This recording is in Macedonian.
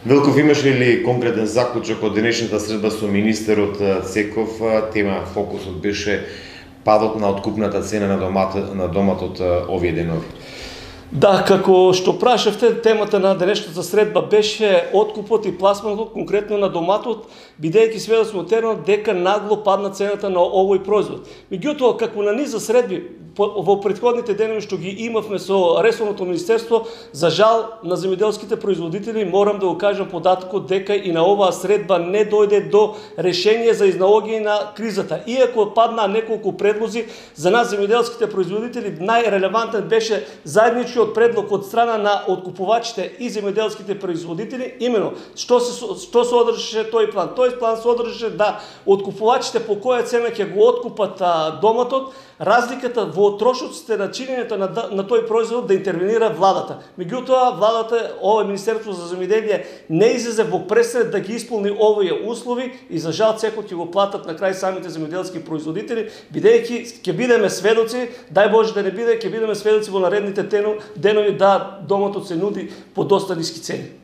Велков, имаш ли конкретен заклучок од денешната средба со министерот Цеков? Тема фокусот беше падот на откупната цена на доматот овие денови. Да, како што прашавте, темата на денешната средба беше откупот и пласманот конкретно на доматот, бидејќи сведоци сме теренот дека нагло падна цената на овој производ. Меѓутоа, како на низа средби во претходните денови што ги имавме со ресорното министерство, за жал на земјоделските производители морам да го кажам податокот дека и на оваа средба не дојде до решение за изналоѓање на кризата. Иако паднаа неколку предлози, за нас земјоделските производители најрелевантен беше заеднички предлог од страна на откупувачите и земјоделските производители, имено што содржеше тој план. Тој план содржеше да откупувачите по која цена ќе го откупат доматот, разликата во трошоците на чинењето на тој производ да интервенира владата. Меѓутоа, владата, ова Министерство за земјоделие не излезе во пресред да ги исполни овие услови и за жал секој ќе го платат на крај самите земјоделски производители, бидејќи ќе бидеме сведоци, дај Боже да не биде, ќе бидеме сведоци во наредните денови да доматот се нуди по доста ниски цени.